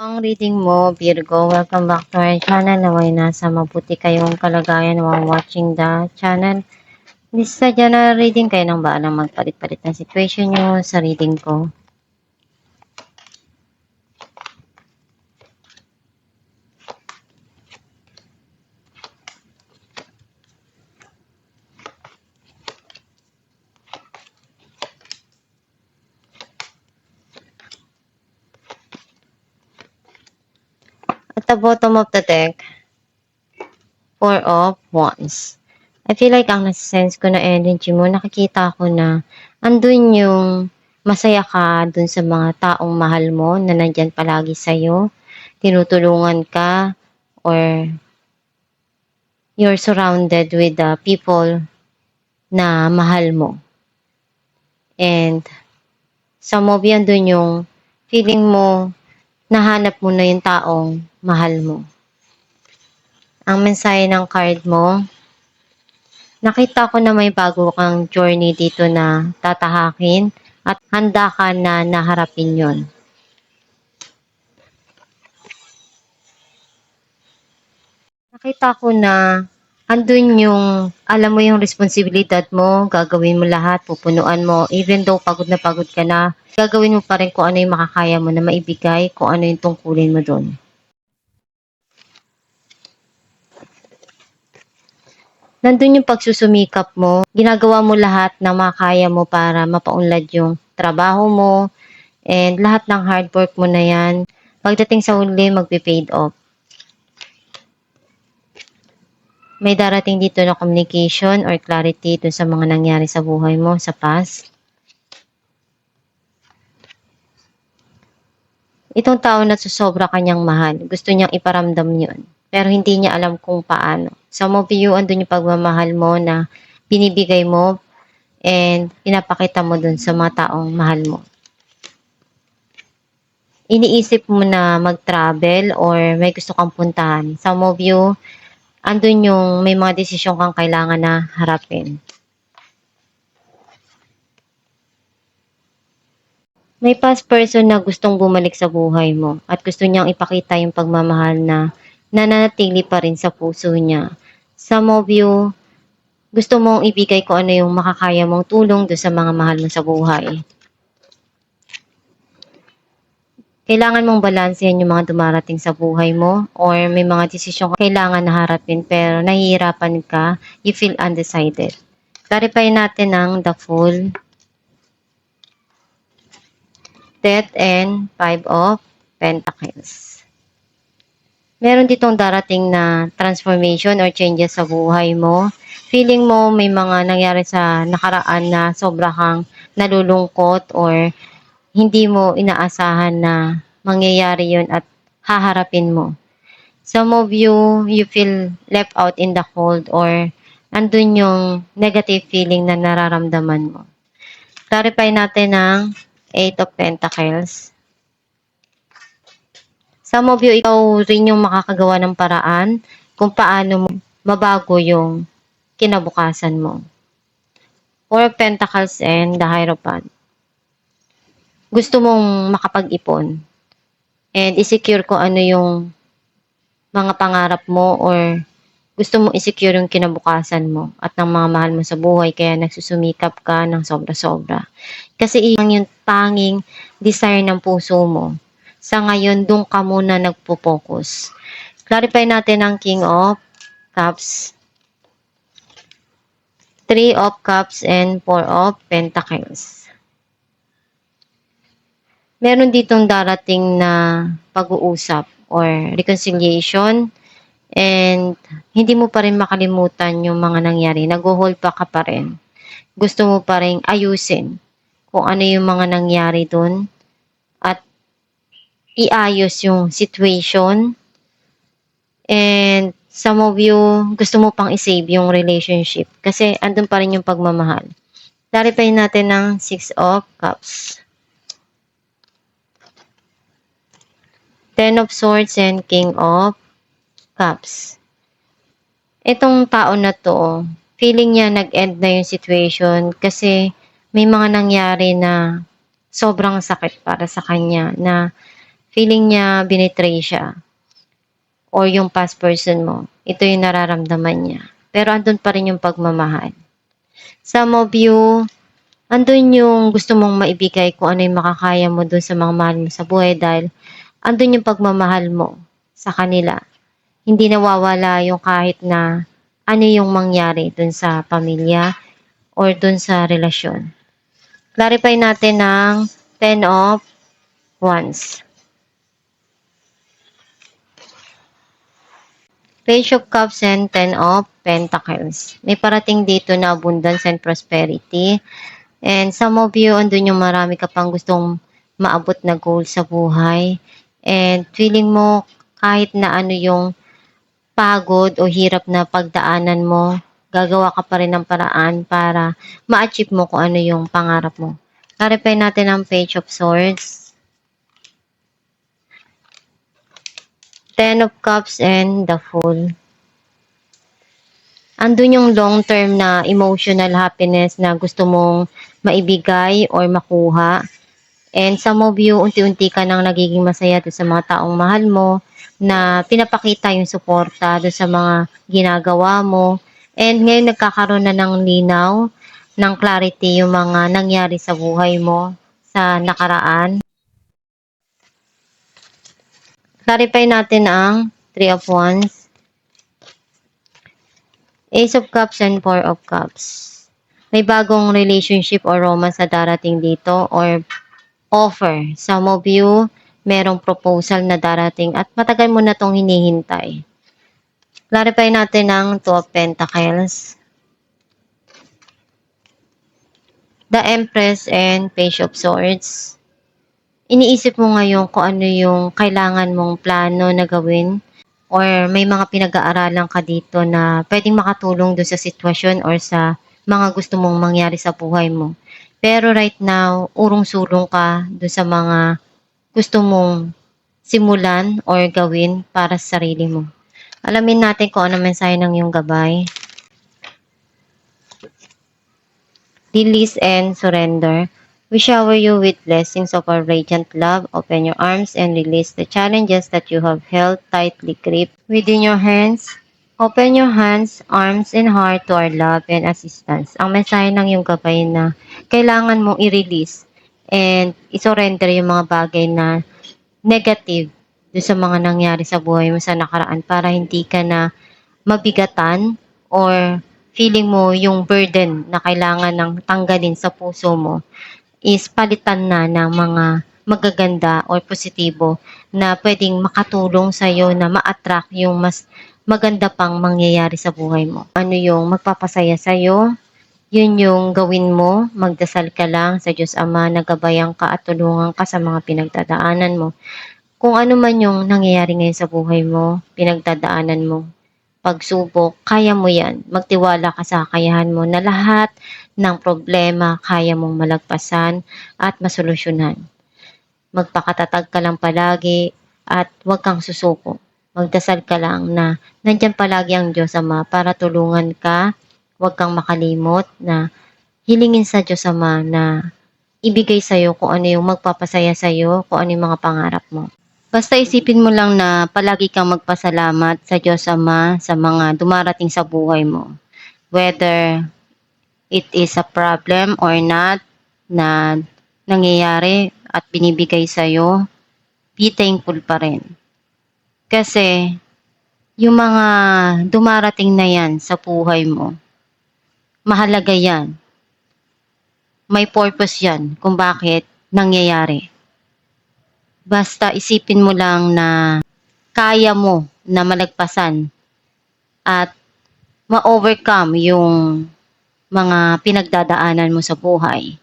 Ang reading mo, Virgo. Welcome back to our channel. Naway nasa mabuti kayong kalagayan while watching the channel. This is a general reading. Kayo nang baalang magpalit-palit ng situation nyo sa reading ko. At the bottom of the deck, Four of Wands. I feel like ang nasa-sense ko na energy mo, nakikita ko na andun yung masaya ka dun sa mga taong mahal mo na nandyan palagi sa'yo. Tinutulungan ka or you're surrounded with the people na mahal mo. And some of yan dun yung feeling mo, nahanap mo na yung taong mahal mo. Ang mensahe ng card mo, nakita ko na may bago kang journey dito na tatahakin at handa ka na naharapin yon. Nakita ko na andun yung, alam mo yung responsibilidad mo, gagawin mo lahat, pupunuan mo, even though pagod na pagod ka na, gagawin mo pa rin kung ano yung makakaya mo na maibigay, kung ano yung tungkulin mo dun. Nandun yung pagsusumikap mo, ginagawa mo lahat na makaya mo para mapaunlad yung trabaho mo, and lahat ng hard work mo na yan, pagdating sa huli, magpe-paid off. May darating dito na communication or clarity dun sa mga nangyari sa buhay mo, sa past. Itong tao na susobra kanyang mahal, gusto niyang iparamdam yun, pero hindi niya alam kung paano. Some of you, andun yung pagmamahal mo na binibigay mo and pinapakita mo dun sa mga taong mahal mo. Iniisip mo na mag-travel or may gusto kang puntahan. Some of you, andun yung may mga desisyon kang kailangan na harapin. May past person na gustong bumalik sa buhay mo at gusto niyang ipakita yung pagmamahal na nananatili pa rin sa puso niya. Some of you, gusto mong ibigay kung ano yung makakaya mong tulong do sa mga mahal mo sa buhay. Kailangan mong balansehin yung mga dumarating sa buhay mo or may mga desisyon kailangan na harapin pero nahihirapan ka, you feel undecided. Clarify natin ang the Fool, Death, and Five of Pentacles. Meron ditong darating na transformation or changes sa buhay mo. Feeling mo may mga nangyari sa nakaraan na sobra kang nalulungkot or hindi mo inaasahan na mangyayari yun at haharapin mo. Some of you, you feel left out in the cold or andun yung negative feeling na nararamdaman mo. Clarify natin ang Eight of Pentacles. Some of you, ikaw rin yung makakagawa ng paraan kung paano mo mabago yung kinabukasan mo. Four of Pentacles and the Hierophant. Gusto mong makapag-ipon and isecure kung ano yung mga pangarap mo or gusto mong isecure yung kinabukasan mo at ng mga mahal mo sa buhay kaya nagsusumikap ka ng sobra-sobra. Kasi iyan yung tanging desire ng puso mo. Sa ngayon, doon ka muna nagpo-focus. Clarify natin ang King of Cups, Three of Cups, and Four of Pentacles. Meron ditong darating na pag-uusap or reconciliation and hindi mo pa rin makalimutan yung mga nangyari. Nag-hold pa ka pa rin. Gusto mo pa rin ayusin kung ano yung mga nangyari dun at iayos yung situation. And some of you, gusto mo pang isave yung relationship kasi andun pa rin yung pagmamahal. Clarify natin ng Six of Cups, Ten of Swords, and King of Cups. Itong tao na to, feeling niya nag-end na yung situation kasi may mga nangyari na sobrang sakit para sa kanya na feeling niya binitray siya or yung past person mo. Ito yung nararamdaman niya. Pero andun pa rin yung pagmamahal. Some of you, andun yung gusto mong maibigay kung ano yung makakaya mo dun sa mga mahal mo sa buhay dahil andun yung pagmamahal mo sa kanila. Hindi nawawala yung kahit na ano yung mangyari dun sa pamilya or dun sa relasyon. Clarify natin ng 10 of Wands. Page of Cups and 10 of Pentacles. May parating dito na abundance and prosperity. And some of you, andun yung marami ka pang gustong maabot na goal sa buhay. And feeling mo kahit na ano yung pagod o hirap na pagdaanan mo, gagawa ka pa rin ng paraan para ma-achieve mo kung ano yung pangarap mo. Clarify natin ang Page of Swords, 10 of Cups and the Fool. Andun yung long-term na emotional happiness na gusto mong maibigay or makuha. And some of you, unti-unti ka nang nagiging masaya doon sa mga taong mahal mo na pinapakita yung suporta doon sa mga ginagawa mo. And ngayon nagkakaroon na ng linaw, ng clarity yung mga nangyari sa buhay mo sa nakaraan. Clarify natin ang 3 of Wands, Ace of Cups and 4 of Cups. May bagong relationship or romance na darating dito or offer. Some of you, merong proposal na darating at matagal mo na tong hinihintay. Clarify natin ang 2 of Pentacles, the Empress and Page of Swords. Iniisip mo ngayon kung ano yung kailangan mong plano na gawin or may mga pinag-aaralan ka dito na pwedeng makatulong doon sa sitwasyon or sa mga gusto mong mangyari sa buhay mo. Pero right now, urong-sulong ka doon sa mga gusto mong simulan or gawin para sa sarili mo. Alamin natin kung ano mensahe ng iyong gabay. Release and surrender. We shower you with blessings of our radiant love. Open your arms and release the challenges that you have held tightly gripped within your hands. Open your hands, arms, and heart to our love and assistance. Ang mensahe ng iyong gabay na kailangan mong i-release and i-surrender yung mga bagay na negative doon sa mga nangyari sa buhay mo sa nakaraan para hindi ka na mabigatan or feeling mo yung burden na kailangan ng tanggalin sa puso mo is palitan na ng mga magaganda or positibo na pwedeng makatulong sa'yo na ma-attract yung mas maganda pang mangyayari sa buhay mo. Ano yung magpapasaya sa'yo, yun yung gawin mo, magdasal ka lang sa Diyos Ama, nagabayan ka at tulungan ka sa mga pinagdadaanan mo. Kung ano man yung nangyayari ngayon sa buhay mo, pinagdadaanan mo, pagsubok, kaya mo yan. Magtiwala ka sa kakayahan mo na lahat ng problema kaya mong malagpasan at masolusyonan. Magpakatatag ka lang palagi at huwag kang susuko. Magdasal ka lang na nandyan palagi ang Diyos Ama para tulungan ka. Huwag kang makalimot na hilingin sa Diyos Ama na ibigay sa'yo kung ano yung magpapasaya sa'yo, kung ano yung mga pangarap mo. Basta isipin mo lang na palagi kang magpasalamat sa Diyos Ama sa mga dumarating sa buhay mo. Whether it is a problem or not na nangyayari at binibigay sa'yo, be thankful pa rin. Kasi yung mga dumarating na yan sa buhay mo, mahalaga yan. May purpose yan kung bakit nangyayari. Basta isipin mo lang na kaya mo na malagpasan at ma-overcome yung mga pinagdadaanan mo sa buhay.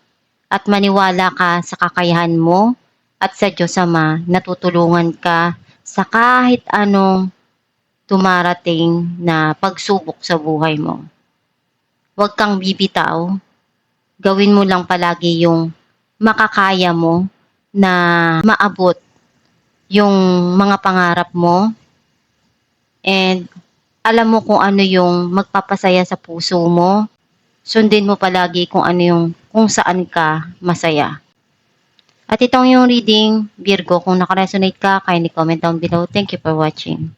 At maniwala ka sa kakayahan mo at sa Diyos Ama na tutulungan ka sa kahit anong dumarating na pagsubok sa buhay mo. Huwag kang bibitaw. Gawin mo lang palagi yung makakaya mo na maabot yung mga pangarap mo and alam mo kung ano yung magpapasaya sa puso mo. Sundin mo palagi kung ano yung kung saan ka masaya. At itong yung reading, Virgo, kung nakaresonate ka, kindly comment down below. Thank you for watching.